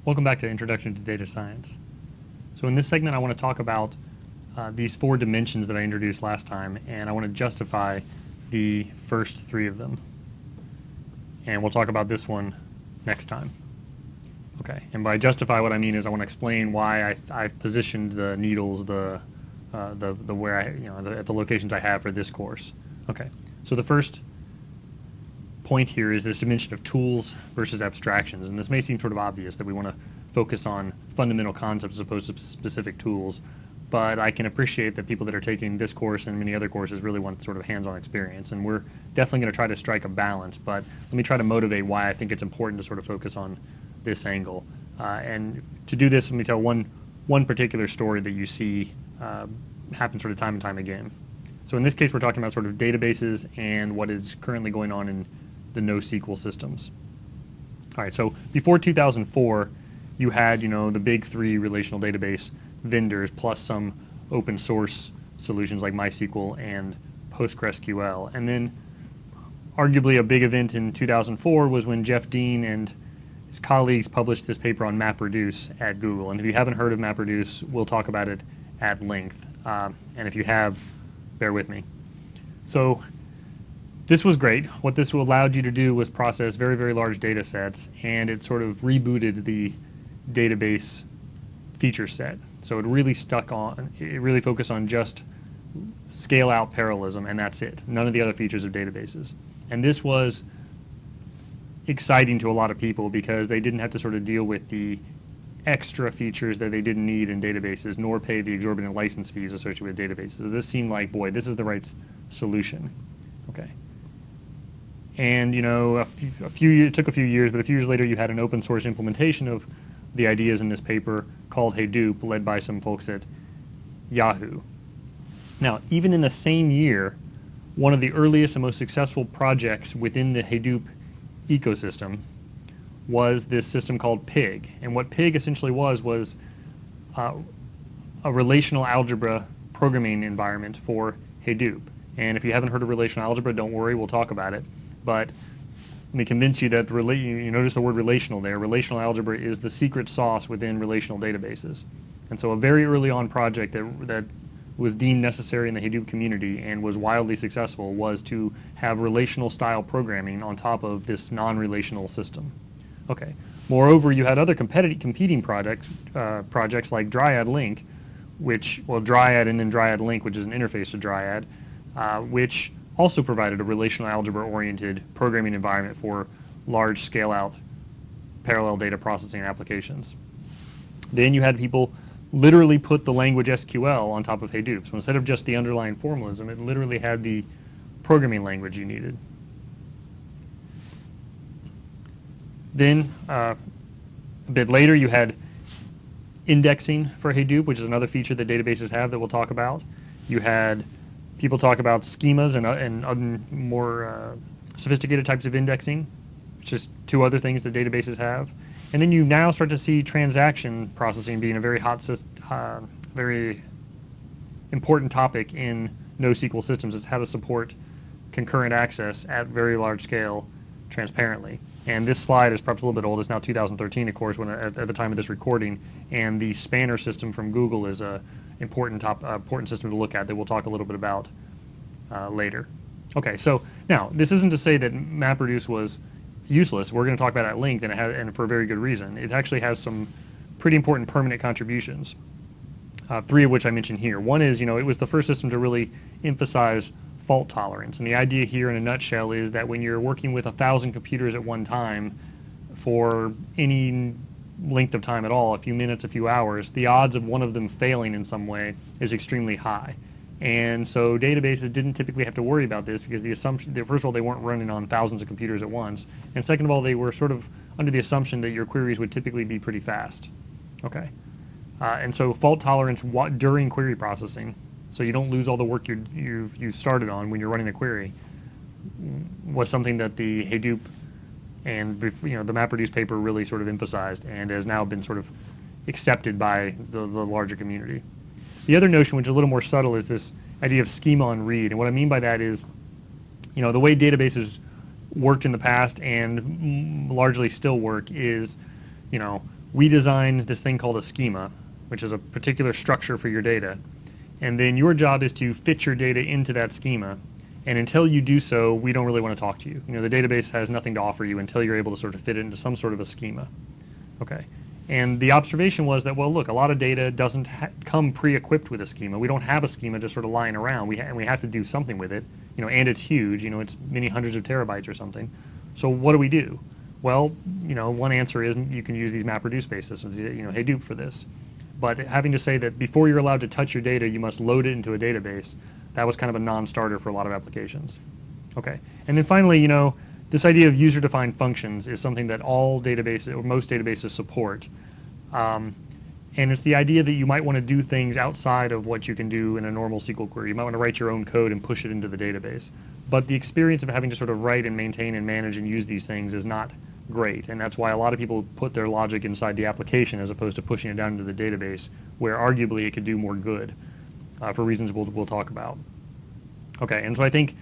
Welcome back to Introduction to Data Science. So in this segment I want to talk about these four dimensions that I introduced last time, and I want to justify the first three of them. And we'll talk about this one next time. Okay, and by justify what I mean is I want to explain why I've positioned the needles where at the locations I have for this course. Okay, so the first point here is this dimension of tools versus abstractions, and this may seem sort of obvious that we want to focus on fundamental concepts as opposed to specific tools, but I can appreciate that people that are taking this course and many other courses really want sort of hands-on experience, and we're definitely going to try to strike a balance, but let me try to motivate why I think it's important to sort of focus on this angle. And to do this, let me tell one particular story that you see happen sort of time and time again. So in this case, we're talking about sort of databases and what is currently going on in the NoSQL systems. All right, so before 2004, you had, the big three relational database vendors plus some open source solutions like MySQL and PostgreSQL. And then arguably a big event in 2004 was when Jeff Dean and his colleagues published this paper on MapReduce at Google. And if you haven't heard of MapReduce, we'll talk about it at length. And if you have, bear with me. So this was great. What this allowed you to do was process very, very large data sets, and it sort of rebooted the database feature set. So it really focused on just scale out parallelism, and that's it. None of the other features of databases. And this was exciting to a lot of people because they didn't have to sort of deal with the extra features that they didn't need in databases, nor pay the exorbitant license fees associated with databases. So this seemed like, boy, this is the right solution. Okay. And it took a few years, but a few years later you had an open source implementation of the ideas in this paper called Hadoop, led by some folks at Yahoo. Now, even in the same year, one of the earliest and most successful projects within the Hadoop ecosystem was this system called Pig. And what Pig essentially was a relational algebra programming environment for Hadoop. And if you haven't heard of relational algebra, don't worry, we'll talk about it. But let me convince you that you notice the word relational there. Relational algebra is the secret sauce within relational databases. And so a very early on project that was deemed necessary in the Hadoop community and was wildly successful was to have relational style programming on top of this non-relational system. Okay. Moreover, you had other competing projects like Dryad Link, Dryad and then Dryad Link, which is an interface to Dryad, which also provided a relational algebra-oriented programming environment for large scale-out parallel data processing applications. Then you had people literally put the language SQL on top of Hadoop. So instead of just the underlying formalism, it literally had the programming language you needed. Then a bit later, you had indexing for Hadoop, which is another feature that databases have that we'll talk about. You had people talk about schemas and more sophisticated types of indexing, which is two other things that databases have. And then you now start to see transaction processing being a very very important topic in NoSQL systems. It's how to support concurrent access at very large scale transparently. And this slide is perhaps a little bit old. It's now 2013, of course, at the time of this recording. And the Spanner system from Google is a important system to look at that we'll talk a little bit about later. Okay, so now this isn't to say that MapReduce was useless. We're going to talk about it at length, and for a very good reason. It actually has some pretty important permanent contributions, three of which I mentioned here. One is, it was the first system to really emphasize fault tolerance, and the idea here in a nutshell is that when you're working with 1,000 computers at one time for any length of time at all, a few minutes, a few hours, the odds of one of them failing in some way is extremely high. And so databases didn't typically have to worry about this because the assumption, first of all, they weren't running on thousands of computers at once, and second of all, they were sort of under the assumption that your queries would typically be pretty fast. Okay, and so fault tolerance during query processing, so you don't lose all the work you started on when you're running a query, was something that the Hadoop and the MapReduce paper really sort of emphasized and has now been sort of accepted by the larger community. The other notion, which is a little more subtle, is this idea of schema on read. And what I mean by that is, the way databases worked in the past and largely still work is, we design this thing called a schema, which is a particular structure for your data. And then your job is to fit your data into that schema. And until you do so, we don't really want to talk to you. You know, the database has nothing to offer you until you're able to sort of fit it into some sort of a schema. Okay. And the observation was that, well, look, a lot of data doesn't come pre-equipped with a schema. We don't have a schema just sort of lying around. And we have to do something with it. You know, and it's huge. You know, it's many hundreds of terabytes or something. So what do? Well, you know, one answer is you can use these MapReduce-based systems. You know, Hadoop for this. But having to say that before you're allowed to touch your data, you must load it into a database, that was kind of a non-starter for a lot of applications. Okay, and then finally, you know, this idea of user-defined functions is something that all databases, or most databases, support. And it's the idea that you might want to do things outside of what you can do in a normal SQL query. You might want to write your own code and push it into the database. But the experience of having to sort of write and maintain and manage and use these things is not great, and that's why a lot of people put their logic inside the application as opposed to pushing it down into the database, where arguably it could do more good for reasons we'll talk about. Okay, and so I think,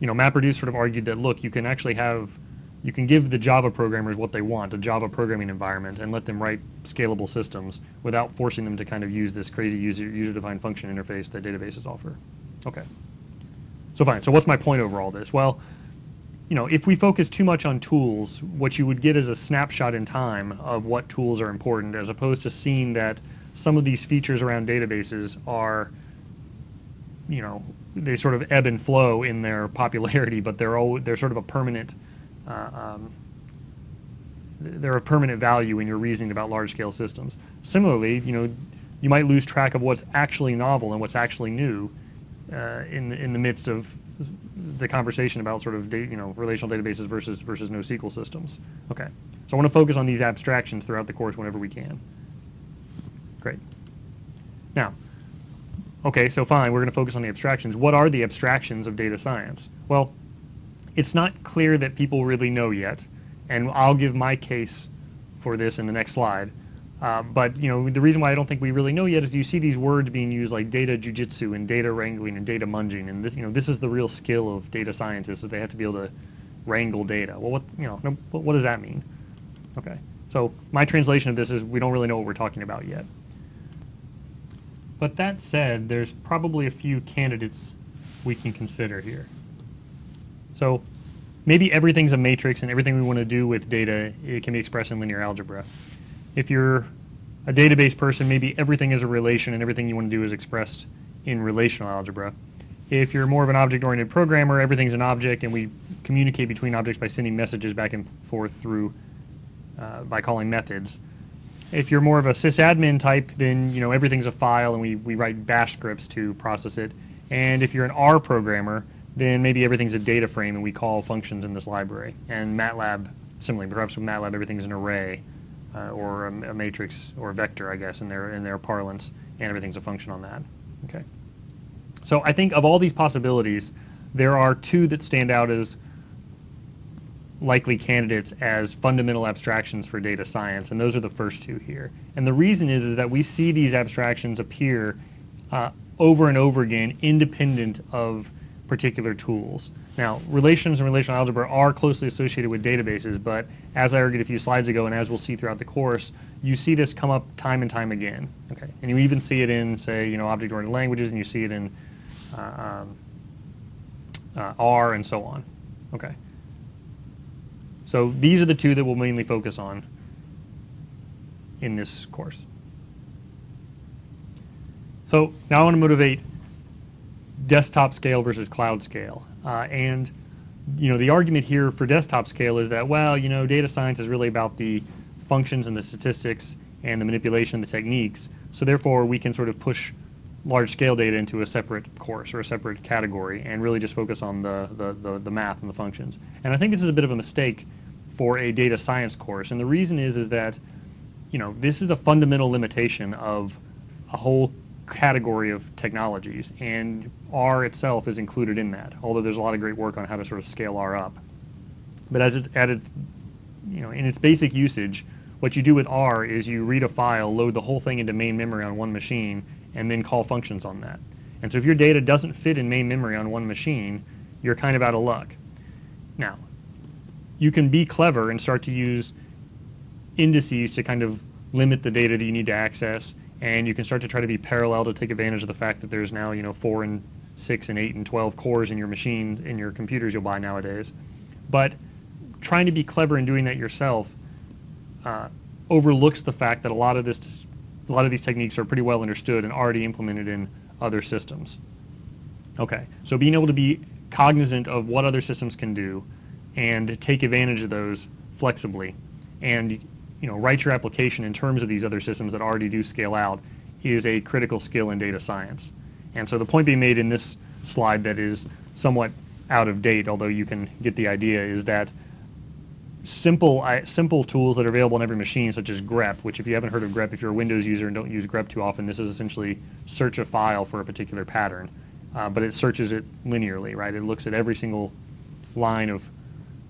you know, MapReduce sort of argued that, look, you can give the Java programmers what they want, a Java programming environment, and let them write scalable systems without forcing them to kind of use this crazy user-defined function interface that databases offer. Okay, so fine. So what's my point over all this? Well, you know, if we focus too much on tools, what you would get is a snapshot in time of what tools are important, as opposed to seeing that some of these features around databases are, you know, they sort of ebb and flow in their popularity, but they're sort of a permanent, they're a permanent value in your reasoning about large-scale systems. Similarly, you know, you might lose track of what's actually novel and what's actually new in the midst of the conversation about sort of relational databases versus NoSQL systems. Okay, so I want to focus on these abstractions throughout the course whenever we can. Great. Now, okay, so fine, we're going to focus on the abstractions. What are the abstractions of data science? Well, it's not clear that people really know yet, and I'll give my case for this in the next slide. But you know, the reason why I don't think we really know yet is you see these words being used like data jujitsu and data wrangling and data munging, and this, you know, this is the real skill of data scientists, that they have to be able to wrangle data. Well, what does that mean? Okay, so my translation of this is we don't really know what we're talking about yet. But that said, there's probably a few candidates we can consider here. So maybe everything's a matrix, and everything we want to do with data, it can be expressed in linear algebra. If you're a database person, maybe everything is a relation and everything you want to do is expressed in relational algebra. If you're more of an object-oriented programmer, everything's an object and we communicate between objects by sending messages back and forth through by calling methods. If you're more of a sysadmin type, then you know everything's a file and we write bash scripts to process it. And if you're an R programmer, then maybe everything's a data frame and we call functions in this library. And MATLAB, similarly, perhaps with MATLAB everything's an array. Or a matrix or a vector, I guess, in their parlance, and everything's a function on that. Okay. So I think of all these possibilities, there are two that stand out as likely candidates as fundamental abstractions for data science, and those are the first two here. And the reason is that we see these abstractions appear over and over again, independent of particular tools. Now, relations and relational algebra are closely associated with databases, but as I argued a few slides ago, and as we'll see throughout the course, you see this come up time and time again. Okay, and you even see it in, say, you know, object-oriented languages, and you see it in R and so on. Okay. So these are the two that we'll mainly focus on in this course. So now I want to motivate desktop scale versus cloud scale. And you know, the argument here for desktop scale is that, well, you know, data science is really about the functions and the statistics and the manipulation, the techniques. So therefore, we can sort of push large scale data into a separate course or a separate category and really just focus on the math and the functions. And I think this is a bit of a mistake for a data science course. And the reason is that, you know, this is a fundamental limitation of a whole category of technologies, and R itself is included in that, although there's a lot of great work on how to sort of scale R up. But as it's added, you know, in its basic usage, what you do with R is you read a file, load the whole thing into main memory on one machine, and then call functions on that. And so if your data doesn't fit in main memory on one machine, you're kind of out of luck. Now, you can be clever and start to use indices to kind of limit the data that you need to access, and you can start to try to be parallel to take advantage of the fact that there's now 4 and 6 and 8 and 12 cores in your machine, in your computers you'll buy nowadays. But trying to be clever in doing that yourself overlooks the fact that a lot of these techniques are pretty well understood and already implemented in other systems. Okay, so being able to be cognizant of what other systems can do and take advantage of those flexibly, and write your application in terms of these other systems that already do scale out, is a critical skill in data science. And so the point being made in this slide that is somewhat out of date, although you can get the idea, is that simple tools that are available on every machine, such as grep, which if you haven't heard of grep, if you're a Windows user and don't use grep too often, this is essentially search a file for a particular pattern, but it searches it linearly, right? It looks at every single line of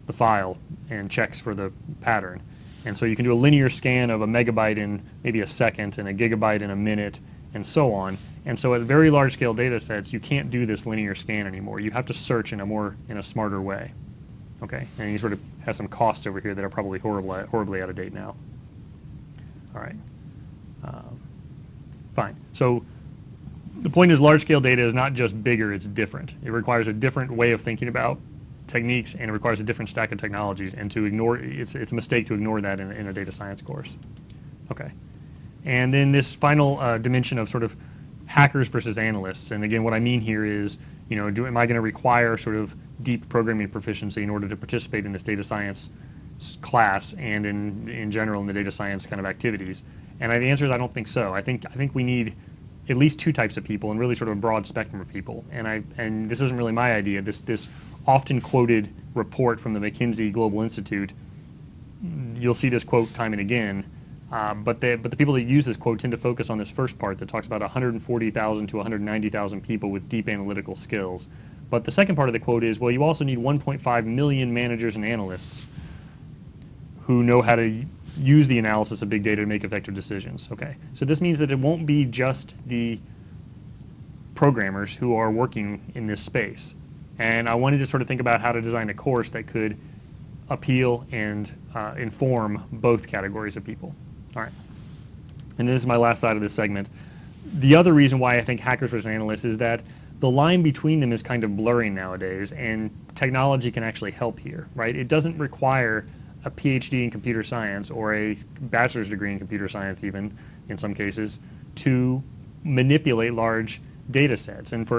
the file and checks for the pattern. And so you can do a linear scan of a megabyte in maybe a second and a gigabyte in a minute and so on. And so at very large scale data sets, you can't do this linear scan anymore. You have to search in a smarter way. Okay, and you sort of have some costs over here that are probably horribly out of date now. All right, fine. So the point is, large scale data is not just bigger, it's different. It requires a different way of thinking about techniques, and it requires a different stack of technologies, and to ignore it's a mistake to ignore that in a data science course. Okay, and then this final dimension of sort of hackers versus analysts, and again what I mean here is, am I going to require sort of deep programming proficiency in order to participate in this data science class and in general in the data science kind of activities? And the answer is I don't think so. I think we need at least two types of people, and really sort of a broad spectrum of people. And this isn't really my idea. This often quoted report from the McKinsey Global Institute, you'll see this quote time and again, but the people that use this quote tend to focus on this first part that talks about 140,000 to 190,000 people with deep analytical skills. But the second part of the quote is, well, you also need 1.5 million managers and analysts who know how to use the analysis of big data to make effective decisions. Okay, so this means that it won't be just the programmers who are working in this space. And I wanted to sort of think about how to design a course that could appeal and inform both categories of people. All right, and this is my last slide of this segment. The other reason why I think hackers versus analysts is that the line between them is kind of blurring nowadays, and technology can actually help here, right? It doesn't require a PhD in computer science or a bachelor's degree in computer science, even in some cases, to manipulate large data sets. And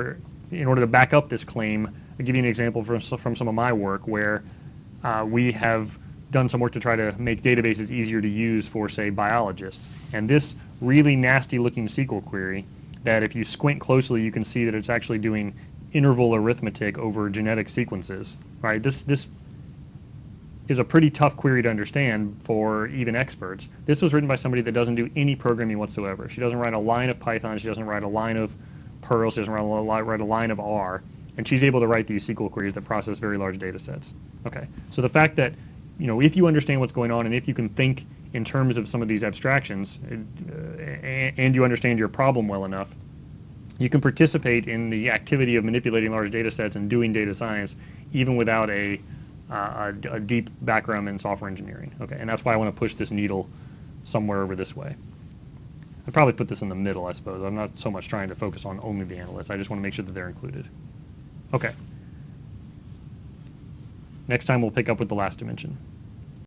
in order to back up this claim, I'll give you an example from some of my work where we have done some work to try to make databases easier to use for, say, biologists. And this really nasty looking SQL query, that if you squint closely you can see that it's actually doing interval arithmetic over genetic sequences, right? This is a pretty tough query to understand for even experts. This was written by somebody that doesn't do any programming whatsoever. She doesn't write a line of Python, she doesn't write a line of Perl, she doesn't write a line of R, and she's able to write these SQL queries that process very large data sets. Okay, so the fact that, if you understand what's going on and if you can think in terms of some of these abstractions and you understand your problem well enough, you can participate in the activity of manipulating large data sets and doing data science even without a deep background in software engineering. Okay, and that's why I want to push this needle somewhere over this way. I'd probably put this in the middle, I suppose. I'm not so much trying to focus on only the analysts. I just want to make sure that they're included. Okay. Next time we'll pick up with the last dimension.